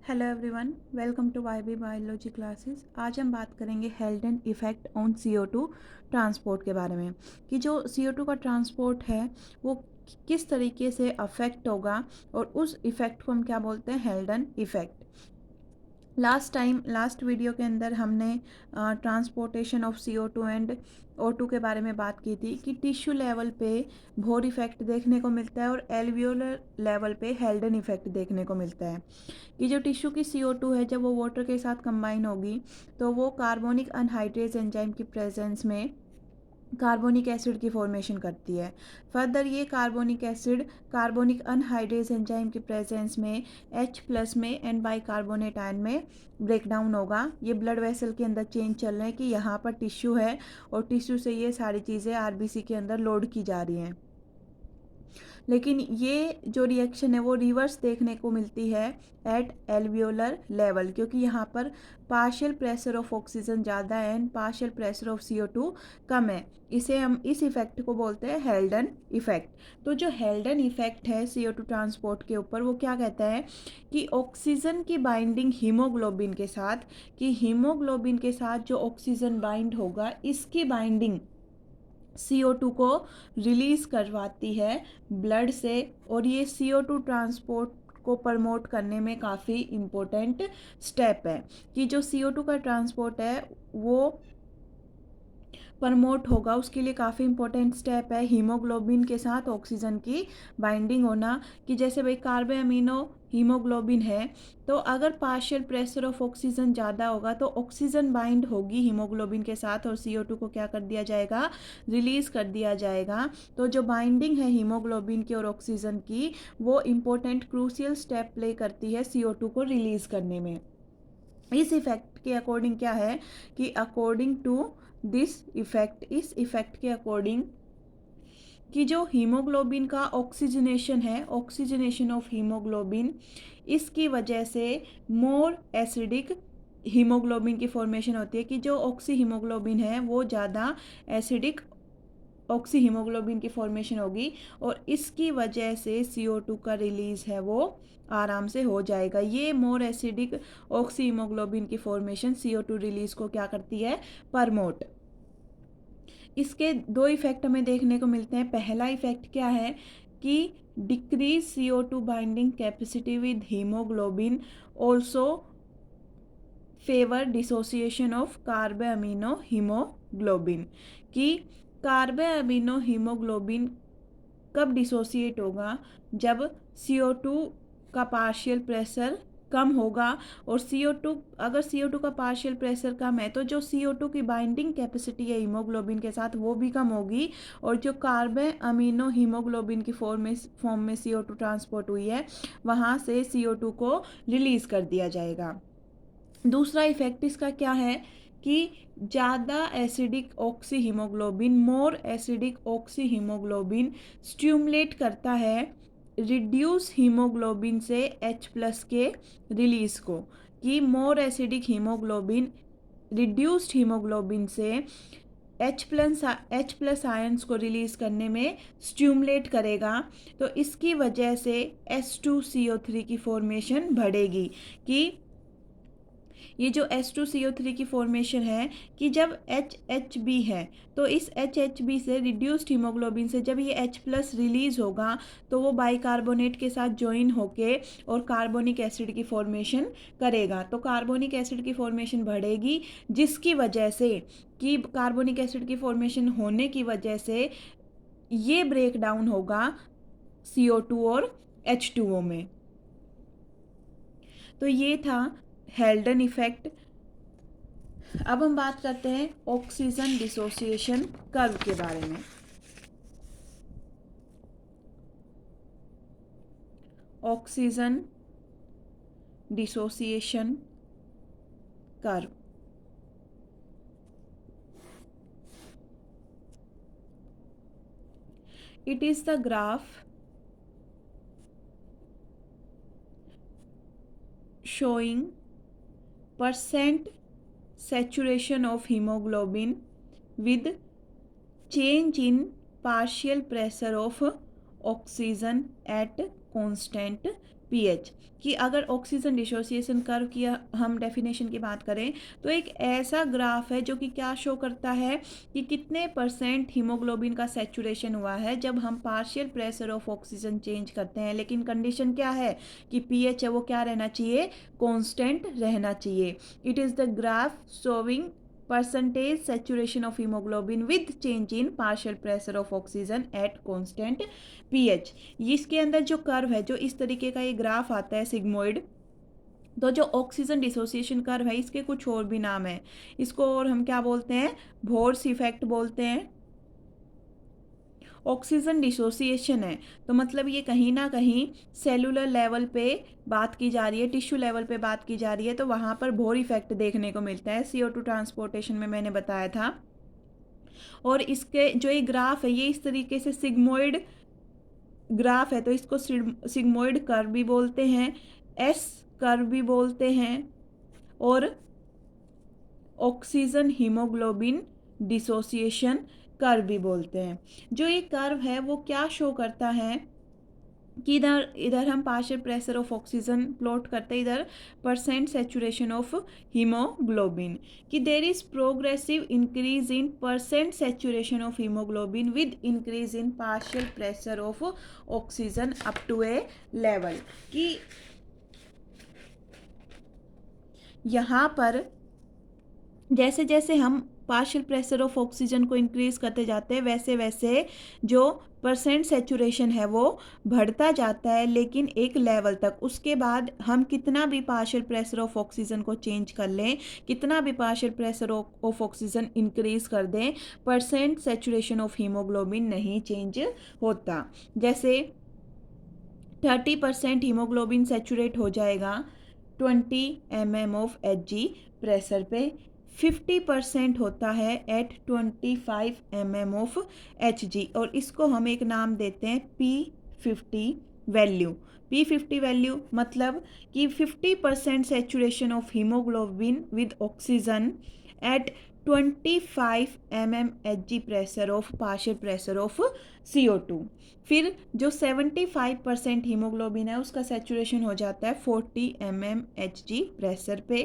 Hello everyone, welcome to YB biology classes. आज हम बात करेंगे हेल्डन इफ़ेक्ट ऑन CO2 ट्रांसपोर्ट के बारे में कि जो CO2 का ट्रांसपोर्ट है वो किस तरीके से अफेक्ट होगा और उस इफ़ेक्ट को हम क्या बोलते हैं, हेल्डन इफ़ेक्ट। लास्ट वीडियो के अंदर हमने transportation of CO2 and O2 के बारे में बात की थी कि टिश्यू लेवल पे भोर इफेक्ट देखने को मिलता है और एल्वियोलर लेवल पे हेल्डन इफेक्ट देखने को मिलता है कि जो टिश्यू की CO2 है जब वो वाटर के साथ कंबाइन होगी तो वो कार्बोनिक अनहाइड्रेज एंजाइम की प्रेजेंस में कार्बोनिक एसिड की फॉर्मेशन करती है। फर्दर ये carbonic acid carbonic anhydrase enzyme की प्रेजेंस में H+ में एंड बाइकार्बोनेट आयन में ब्रेक डाउन होगा। ये ब्लड वेसल के अंदर चेंज चल रहे हैं कि यहाँ पर टिश्यू है और टिश्यू से ये सारी चीज़ें RBC के अंदर लोड की जा रही हैं। लेकिन ये जो रिएक्शन है वो रिवर्स देखने को मिलती है एट एल्वियोलर लेवल, क्योंकि यहाँ पर पार्शियल प्रेशर ऑफ ऑक्सीजन ज़्यादा है and partial pressure of CO2 कम है। इसे हम इस इफेक्ट को बोलते हैं हेल्डन इफेक्ट। तो जो हेल्डन इफेक्ट है CO2 ट्रांसपोर्ट के ऊपर वो क्या कहता है कि ऑक्सीजन की बाइंडिंग हीमोग्लोबिन के साथ, कि हीमोग्लोबिन के साथ जो ऑक्सीजन बाइंड होगा इसकी बाइंडिंग CO2 को रिलीज करवाती है ब्लड से, और ये CO2 ट्रांसपोर्ट को प्रमोट करने में काफ़ी इम्पोर्टेंट स्टेप है कि जो CO2 का ट्रांसपोर्ट है वो प्रमोट होगा। उसके लिए काफ़ी इंपॉर्टेंट स्टेप है हीमोग्लोबिन के साथ ऑक्सीजन की बाइंडिंग होना, कि जैसे भाई कार्बे अमीनो हीमोग्लोबिन है तो अगर पार्शियल प्रेशर ऑफ ऑक्सीजन ज़्यादा होगा तो ऑक्सीजन बाइंड होगी हीमोग्लोबिन के साथ और CO2 को क्या कर दिया जाएगा, रिलीज़ कर दिया जाएगा। तो जो बाइंडिंग है हीमोग्लोबिन की और ऑक्सीजन की वो इम्पोर्टेंट क्रूशियल स्टेप प्ले करती है CO2 को रिलीज़ करने में। इस इफेक्ट के अकॉर्डिंग क्या है कि अकॉर्डिंग टू दिस इफेक्ट, इस इफेक्ट के अकॉर्डिंग कि जो हीमोग्लोबिन का ऑक्सीजनेशन है, ऑक्सीजनेशन ऑफ हीमोग्लोबिन, इसकी वजह से मोर एसिडिक हीमोग्लोबिन की फॉर्मेशन होती है कि जो ऑक्सी हीमोग्लोबिन है वो ज़्यादा एसिडिक ऑक्सी हीमोग्लोबिन की फॉर्मेशन होगी और इसकी वजह से CO2 का रिलीज है वो आराम से हो जाएगा। ये मोर एसिडिक ऑक्सी हीमोग्लोबिन की फॉर्मेशन CO2 रिलीज को क्या करती है, प्रमोट। इसके दो इफेक्ट हमें देखने को मिलते हैं। पहला इफेक्ट क्या है कि decrease CO2 binding capacity with haemoglobin also favour dissociation of carbamino haemoglobin, कि कार्बे अमीनो हीमोग्लोबिन कब डिसोसिएट होगा, जब CO2 का पार्शियल प्रेशर कम होगा। और CO2, अगर CO2 का पार्शियल प्रेशर कम है तो जो CO2 की बाइंडिंग कैपेसिटी है हीमोग्लोबिन के साथ वो भी कम होगी और जो कार्बन अमीनो हीमोग्लोबिन की फॉर्म में CO2 ट्रांसपोर्ट हुई है वहाँ से CO2 को रिलीज़ कर दिया जाएगा। दूसरा इफेक्ट इसका क्या है कि ज़्यादा acidic oxy haemoglobin, more acidic oxy haemoglobin stimulate करता है रिड्यूस हीमोग्लोबिन से H+ के रिलीज को, कि more acidic haemoglobin reduced haemoglobin से H+ आयंस को रिलीज करने में स्टिमुलेट करेगा। तो इसकी वजह से H2CO3 की फॉर्मेशन बढ़ेगी, कि ये जो H2CO3 की फॉर्मेशन है कि जब HHB है तो इस HHB से रिड्यूस्ड हीमोग्लोबिन से जब ये H+ रिलीज होगा तो वो बाइकार्बोनेट के साथ ज्वाइन होके और कार्बोनिक एसिड की फॉर्मेशन करेगा। तो कार्बोनिक एसिड की फॉर्मेशन बढ़ेगी जिसकी वजह से, कि कार्बोनिक एसिड की फॉर्मेशन होने की वजह से ये ब्रेक डाउन होगा CO2 और H2O में। तो ये था हेल्डन इफेक्ट। अब हम बात करते हैं ऑक्सीजन डिसोसिएशन कर्व के बारे में। Oxygen dissociation curve, it is the graph showing percent saturation of hemoglobin with change in partial pressure of oxygen at constant pH. कि अगर ऑक्सीजन डिसोसिएशन कर्व की हम डेफिनेशन की बात करें तो एक ऐसा ग्राफ है जो कि क्या शो करता है कि कितने % हीमोग्लोबिन का सैचुरेशन हुआ है जब हम partial pressure of oxygen change करते हैं। लेकिन कंडीशन क्या है कि पीएच है वो क्या रहना चाहिए, कांस्टेंट रहना चाहिए। It is the graph showing percentage saturation of hemoglobin with change in partial pressure of oxygen at constant pH। इसके अंदर जो कर्व है, जो इस तरीके का ये ग्राफ आता है सिग्मोइड, तो जो ऑक्सीजन डिसोसिएशन कर्व है इसके कुछ और भी नाम है। इसको और हम क्या बोलते हैं, भोर्स इफेक्ट बोलते हैं। ऑक्सीजन डिसोसिएशन है तो मतलब ये कहीं ना कहीं सेलुलर लेवल पे बात की जा रही है, टिश्यू लेवल पे बात की जा रही है, तो वहाँ पर भोर इफेक्ट देखने को मिलता है। CO2 ट्रांसपोर्टेशन में मैंने बताया था। और इसके जो ये ग्राफ है ये इस तरीके से सिग्मोइड ग्राफ है, तो इसको सिग्मोइड कर्व भी बोलते हैं, एस कर्व भी बोलते हैं, और ऑक्सीजन हीमोग्लोबिन डिसोसिएशन कर्व भी बोलते हैं। जो ये कर्व है वो क्या शो करता है कि इधर हम partial pressure of oxygen plot करते हैं, इधर % सैचुरेशन ऑफ हीमोग्लोबिन, कि there is progressive increase in % saturation of haemoglobin with increase in partial pressure of oxygen up to a level. कि यहाँ पर जैसे जैसे हम पार्शियल प्रेशर ऑफ ऑक्सीजन को इंक्रीज करते जाते हैं वैसे वैसे जो % सैचुरेशन है वो बढ़ता जाता है, लेकिन एक लेवल तक। उसके बाद हम कितना भी पार्शियल प्रेशर ऑफ ऑक्सीजन को चेंज कर लें, कितना भी partial pressure of oxygen increase कर दें, % सैचुरेशन ऑफ हीमोग्लोबिन नहीं चेंज होता। जैसे 30% हीमोग्लोबिन सैचुरेट हो जाएगा 20 mm ऑफ Hg प्रेशर पे, 50% होता है एट 25 mm ऑफ Hg, और इसको हम एक नाम देते हैं P50 वैल्यू। P50 वैल्यू मतलब कि 50% saturation of haemoglobin with oxygen at 25 mm Hg pressure of partial pressure of CO2। फिर जो 75% हीमोग्लोबिन है उसका सैचुरेशन हो जाता है 40 mm Hg प्रेशर पे,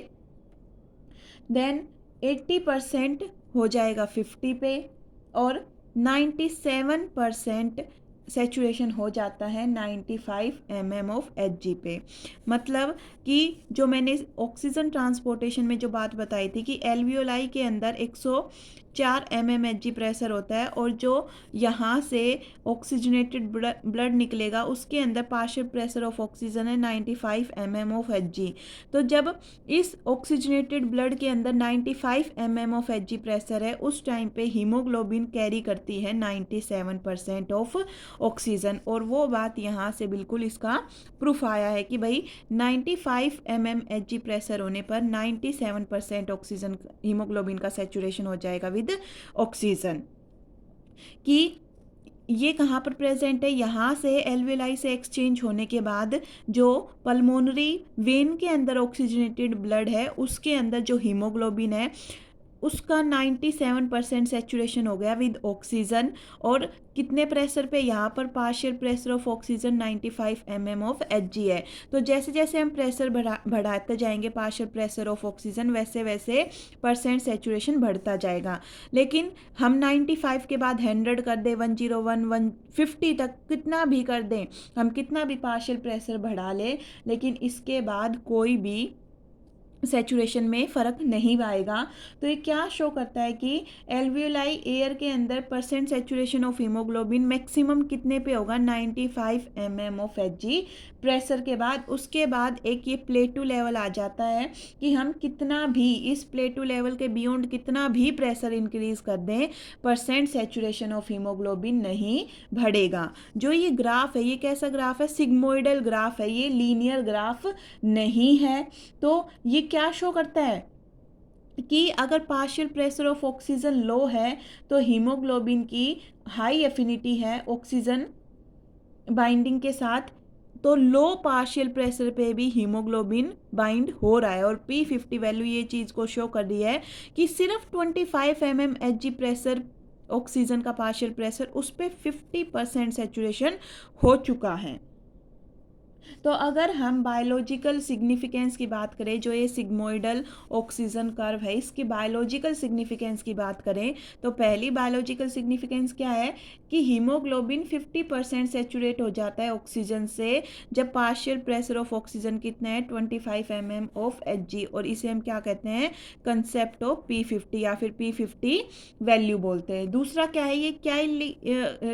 देन 80% हो जाएगा 50 पे, और 97% सैचुरेशन हो जाता है 95 mm ऑफ Hg पे। मतलब कि जो मैंने ऑक्सीजन ट्रांसपोर्टेशन में जो बात बताई थी कि एल्वियोलाई के अंदर 104 mm Hg प्रेशर होता है, और जो यहाँ से ऑक्सीजनेटेड ब्लड निकलेगा उसके अंदर पार्शियल प्रेशर ऑफ ऑक्सीजन है 95 mm ऑफ Hg। तो जब इस ऑक्सीजनेटेड ब्लड के अंदर 95 mm ऑफ Hg प्रेशर है उस टाइम पे हीमोग्लोबिन कैरी करती है 97% ऑफ ऑक्सीजन। और वो बात यहाँ से बिल्कुल इसका प्रूफ आया है कि भाई 95 mm Hg प्रेशर होने पर 97% ऑक्सीजन हीमोग्लोबिन का सैचुरेशन हो जाएगा विद ऑक्सीजन। कि ये कहाँ पर प्रेजेंट है, यहाँ से एल्वेलाई से एक्सचेंज होने के बाद जो पल्मोनरी वेन के अंदर ऑक्सीजनेटेड ब्लड है उसके अंदर जो हीमोग्लोबिन है उसका 97% सैचुरेशन हो गया विद ऑक्सीजन। और कितने प्रेशर पे, यहाँ पर partial pressure of oxygen 95 mm of Hg है। तो जैसे जैसे हम प्रेशर बढ़ाते जाएंगे पार्शियल प्रेशर ऑफ ऑक्सीजन वैसे वैसे % सैचुरेशन बढ़ता जाएगा। लेकिन हम 95 के बाद 100 कर दें, 101, 150 तक कितना भी कर दें, हम कितना भी पार्शियल प्रेशर बढ़ा लें, लेकिन इसके बाद कोई भी सैचुरेशन में फ़र्क नहीं आएगा। तो ये क्या शो करता है कि एल्वियोलाई एयर के अंदर % सैचुरेशन ऑफ हीमोग्लोबिन मैक्सिमम कितने पे होगा, 95 mm ऑफ Hg प्रेशर के बाद। उसके बाद एक ये प्लेटू लेवल आ जाता है कि हम कितना भी इस प्लेटू लेवल के बियॉन्ड कितना भी प्रेशर इंक्रीज कर दें, % सैचुरेशन ऑफ हीमोग्लोबिन नहीं बढ़ेगा। जो ये ग्राफ है ये कैसा ग्राफ है, सिग्मोइडल ग्राफ है, ये लीनियर ग्राफ नहीं है। तो ये क्या शो करता है कि अगर पार्शियल प्रेशर ऑफ ऑक्सीजन लो है तो हीमोग्लोबिन की हाई एफिनिटी है ऑक्सीजन बाइंडिंग के साथ, तो लो पार्शियल प्रेशर पे भी हीमोग्लोबिन बाइंड हो रहा है। और P50 वैल्यू ये चीज़ को शो कर रही है कि सिर्फ 25 mm Hg प्रेशर ऑक्सीजन का पार्शियल प्रेशर उस पर 50% सैचुरेशन हो चुका है। तो अगर हम बायोलॉजिकल सिग्निफिकेंस की बात करें, जो ये सिग्मोइडल ऑक्सीजन कर्व है, इसकी बायोलॉजिकल सिग्निफिकेंस की बात करें, तो पहली बायोलॉजिकल सिग्निफिकेंस क्या है कि हीमोग्लोबिन 50% सेचुरेट हो जाता है ऑक्सीजन से जब पार्शियल प्रेशर ऑफ ऑक्सीजन कितना है 25 mm ऑफ Hg, और इसे हम क्या कहते हैं, कंसेप्ट ऑफ P50 या फिर P50 वैल्यू बोलते हैं। दूसरा क्या है, ये क्या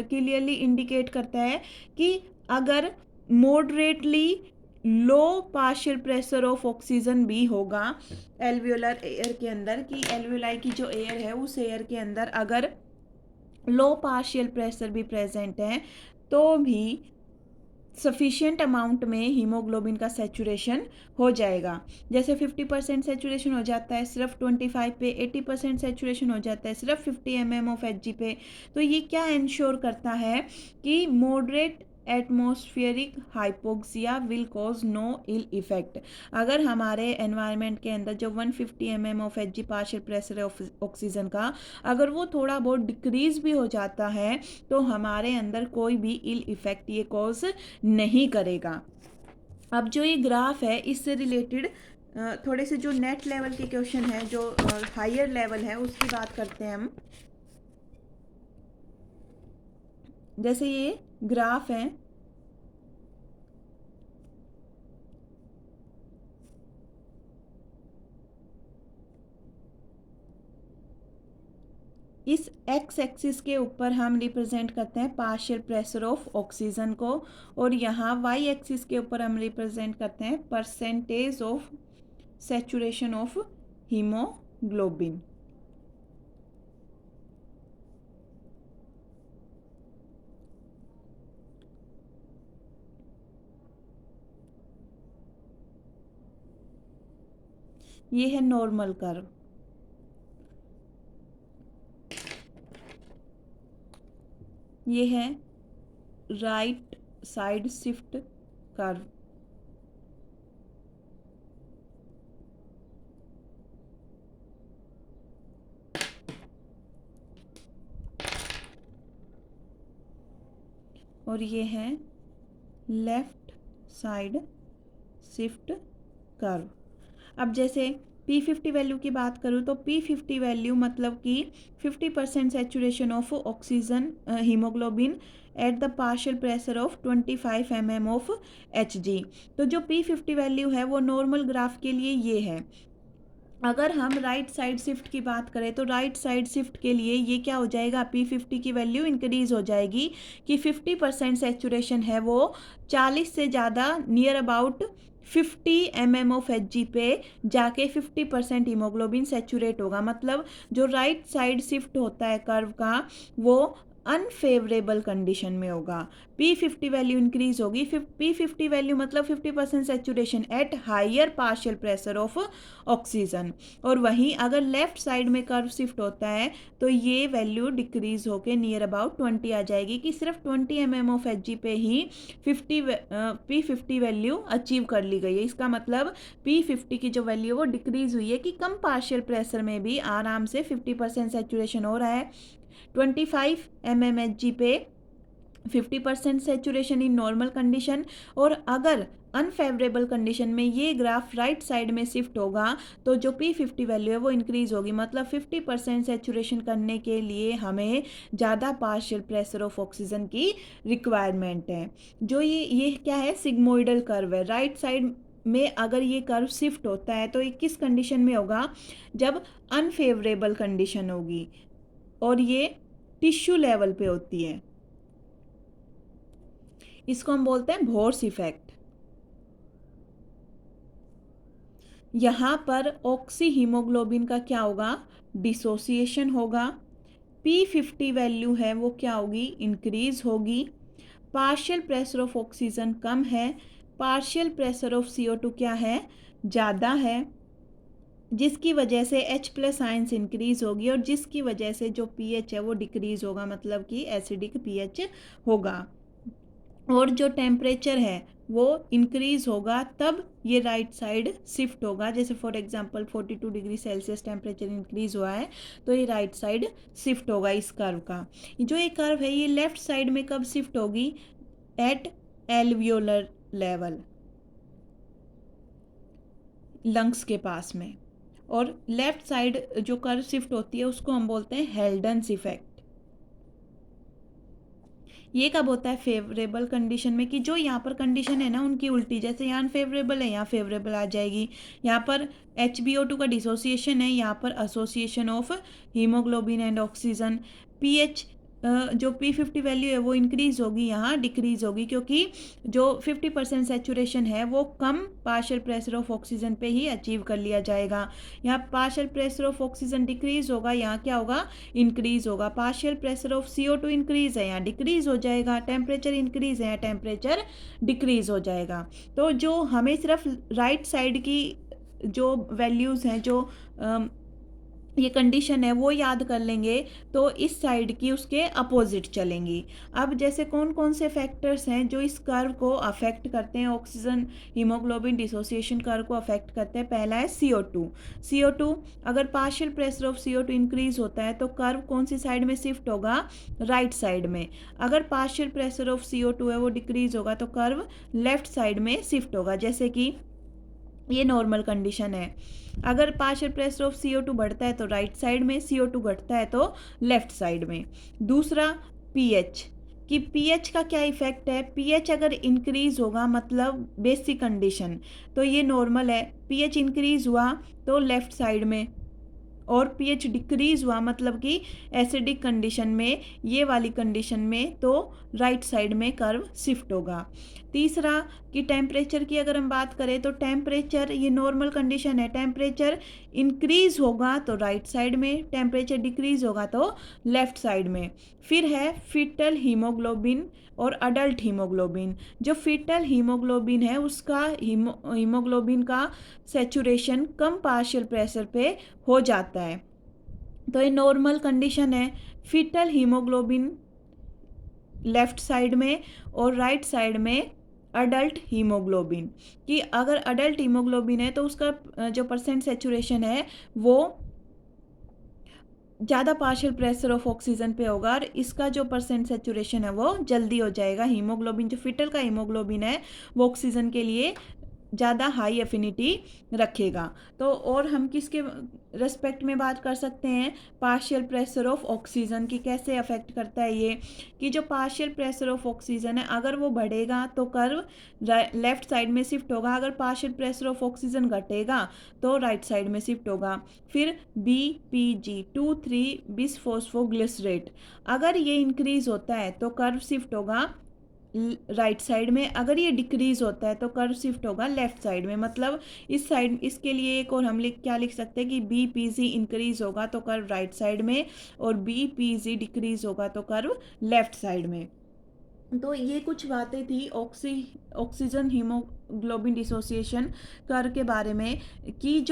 क्लियरली इंडिकेट करता है कि अगर moderately low partial pressure of oxygen भी होगा एल्वियोलर एयर के अंदर, कि एल्वियोलाई की जो एयर है उस एयर के अंदर अगर लो पार्शियल प्रेशर भी प्रेजेंट है तो भी सफिशिएंट अमाउंट में हीमोग्लोबिन का सेचुरेशन हो जाएगा। जैसे 50% सेचुरेशन हो जाता है सिर्फ 25 पे, 80% सेचुरेशन हो जाता है सिर्फ 50 mm ऑफ Hg पे। तो ये क्या इंश्योर करता है कि moderate atmospheric hypoxia will cause no ill effect. अगर हमारे एनवायरनमेंट के अंदर जो 150 mm of Hg partial pressure है ऑक्सीजन का, अगर वो थोड़ा बहुत डिक्रीज भी हो जाता है तो हमारे अंदर कोई भी इल इफेक्ट ये कॉज नहीं करेगा। अब जो ये ग्राफ है इससे रिलेटेड थोड़े से जो नेट लेवल के क्वेश्चन है, जो हायर लेवल है उसकी बात करते हैं हम। जैसे ये ग्राफ है, इस एक्स एक्सिस के ऊपर हम रिप्रेजेंट करते हैं पार्शियल प्रेशर ऑफ ऑक्सीजन को, और यहाँ वाई एक्सिस के ऊपर हम रिप्रेजेंट करते हैं percentage of saturation of haemoglobin. ये है नॉर्मल कर्व, ये है राइट साइड शिफ्ट कर्व, और ये है लेफ्ट साइड शिफ्ट कर्व। अब जैसे P50 वैल्यू की बात करूँ तो P50 वैल्यू मतलब कि 50% saturation of oxygen haemoglobin at the partial pressure of 25 mm of Hg। तो जो P50 वैल्यू है वो नॉर्मल ग्राफ के लिए ये है। अगर हम राइट साइड शिफ्ट की बात करें तो राइट साइड शिफ्ट के लिए ये क्या हो जाएगा, P50 की वैल्यू इंक्रीज हो जाएगी कि 50% सेचुरेशन है वो 40 से ज़्यादा near about 50 mm of Hg पे जाके 50% हीमोग्लोबिन सेचुरेट होगा। मतलब जो राइट साइड शिफ्ट होता है कर्व का वो अनफेवरेबल कंडीशन में होगा। P50 वैल्यू इंक्रीज होगी, P50 वैल्यू मतलब 50% saturation at higher partial pressure of oxygen, और वहीं अगर लेफ्ट साइड में कर्व शिफ्ट होता है तो ये वैल्यू डिक्रीज होके नियर अबाउट 20 आ जाएगी कि सिर्फ 20 mm ऑफ Hg पे ही P50 वैल्यू अचीव कर ली गई है। इसका मतलब P50 की जो वैल्यू वो डिक्रीज हुई है कि कम पार्शियल प्रेशर में भी आराम से 50% सेचुरेशन हो रहा है। 25 mm Hg पे 50% सेचुरेशन इन नॉर्मल कंडीशन, और अगर अनफेवरेबल कंडीशन में ये ग्राफ राइट साइड में शिफ्ट होगा तो जो P50 वैल्यू है वो इंक्रीज होगी। मतलब 50% सेचुरेशन करने के लिए हमें ज़्यादा पार्शियल प्रेशर ऑफ ऑक्सीजन की रिक्वायरमेंट है। जो ये क्या है, सिग्मोइडल कर्व है। राइट साइड में अगर ये कर्व शिफ्ट होता है तो ये किस कंडीशन में होगा, जब अनफेवरेबल कंडीशन होगी, और ये टिश्यू लेवल पे होती है। इसको हम बोलते हैं भोर्स इफेक्ट। यहाँ पर ऑक्सी हीमोग्लोबिन का क्या होगा, डिसोसिएशन होगा। P50 वैल्यू है वो क्या होगी, इंक्रीज होगी। पार्शियल प्रेशर ऑफ ऑक्सीजन कम है, पार्शियल प्रेशर ऑफ CO2 क्या है, ज़्यादा है, जिसकी वजह से H+ आयंस इंक्रीज होगी, और जिसकी वजह से जो pH है वो डिक्रीज होगा, मतलब कि एसिडिक pH होगा। और जो टेम्परेचर है वो इंक्रीज होगा, तब ये राइट साइड शिफ्ट होगा। जैसे for example 42 degree Celsius temperature increase हुआ है तो ये राइट साइड शिफ्ट होगा इस कर्व का। जो ये कर्व है ये लेफ्ट साइड में कब शिफ्ट होगी, एट एल्वियोलर लेवल लंग्स के पास में। और लेफ्ट साइड जो कर्व शिफ्ट होती है उसको हम बोलते हैं हेल्डन्स इफेक्ट। ये कब होता है? फेवरेबल कंडीशन में, कि जो यहाँ पर कंडीशन है ना उनकी उल्टी, जैसे यहाँ अनफेवरेबल है यहाँ फेवरेबल आ जाएगी। यहाँ पर HbO2 का डिसोसिएशन है, यहाँ पर association of haemoglobin and oxygen. pH जो P50 वैल्यू है वो इंक्रीज होगी, यहाँ डिक्रीज होगी, क्योंकि जो 50% सेचुरेशन है वो कम पार्शियल प्रेशर ऑफ ऑक्सीजन पे ही अचीव कर लिया जाएगा। यहाँ partial pressure of oxygen decrease होगा, यहाँ क्या होगा? इंक्रीज होगा। Partial pressure of CO2 increase है, यहाँ डिक्रीज हो जाएगा। टेम्परेचर इंक्रीज है, यहाँ टेम्परेचर डिक्रीज हो जाएगा। तो जो हमें सिर्फ राइट साइड की जो वैल्यूज़ हैं, जो ये कंडीशन है वो याद कर लेंगे तो इस साइड की उसके अपोजिट चलेंगी। अब जैसे कौन कौन से फैक्टर्स हैं जो इस कर्व को अफेक्ट करते हैं, ऑक्सीजन हीमोग्लोबिन डिसोसिएशन कर्व को अफेक्ट करते हैं। पहला है CO2। अगर partial pressure of CO2 increase होता है तो कर्व कौन सी साइड में शिफ्ट होगा? राइट साइड में। अगर पार्शियल प्रेशर ऑफ CO2 है वो डिक्रीज होगा तो कर्व लेफ्ट साइड में शिफ्ट होगा, जैसे कि ये नॉर्मल कंडीशन है। अगर पार्शियल प्रेशर ऑफ CO2 बढ़ता है तो राइट साइड में, CO2 घटता है तो लेफ्ट साइड में। दूसरा pH, कि pH का क्या इफेक्ट है? pH अगर इंक्रीज होगा मतलब बेसिक कंडीशन, तो ये नॉर्मल है। pH इंक्रीज हुआ तो लेफ्ट साइड में, और pH डिक्रीज हुआ मतलब कि एसिडिक कंडीशन में, ये वाली कंडीशन में, तो राइट साइड में कर्व शिफ्ट होगा। तीसरा कि टेम्परेचर की अगर हम बात करें तो टेम्परेचर, ये नॉर्मल कंडीशन है, टेम्परेचर इंक्रीज होगा तो राइट साइड में, टेम्परेचर डिक्रीज होगा तो लेफ्ट साइड में। फिर है फीटल हीमोग्लोबिन और अडल्ट हीमोग्लोबिन। जो फीटल हीमोग्लोबिन है उसका हीमोग्लोबिन का सेचुरेशन कम पार्शियल प्रेशर पे हो जाता है, तो ये नॉर्मल कंडीशन है। फीटल हीमोग्लोबिन लेफ्ट साइड में और राइट साइड में अडल्ट हीमोग्लोबिन, कि अगर अडल्ट हीमोग्लोबिन है तो उसका जो परसेंट सेचुरेशन है वो ज़्यादा पार्शियल प्रेशर ऑफ ऑक्सीजन पे होगा, और इसका जो परसेंट सेचुरेशन है वो जल्दी हो जाएगा। हीमोग्लोबिन जो फीटल का हीमोग्लोबिन है वो ऑक्सीजन के लिए ज़्यादा हाई एफिनिटी रखेगा। तो और हम किसके रेस्पेक्ट में बात कर सकते हैं? पार्शियल प्रेशर ऑफ ऑक्सीजन की कैसे अफेक्ट करता है ये, कि जो पार्शियल प्रेशर ऑफ ऑक्सीजन है अगर वो बढ़ेगा तो कर्व लेफ्ट साइड में शिफ्ट होगा, अगर पार्शियल प्रेशर ऑफ ऑक्सीजन घटेगा तो राइट साइड में शिफ्ट होगा। फिर BPG-2,3 बिसफॉस्फोग्लिसरेट, अगर ये इंक्रीज होता है तो कर्व शिफ्ट होगा राइट साइड में, अगर ये डिक्रीज होता है तो कर्व शिफ्ट होगा लेफ्ट साइड में। मतलब इस साइड, इसके लिए एक और हम क्या लिख सकते हैं कि BPG इंक्रीज होगा तो कर्व राइट साइड में, और BPG डिक्रीज होगा तो कर्व लेफ्ट साइड में। तो ये कुछ बातें थी ऑक्सीजन हीमोग्लोबिन डिसोसिएशन कर्व के बारे में, कि जो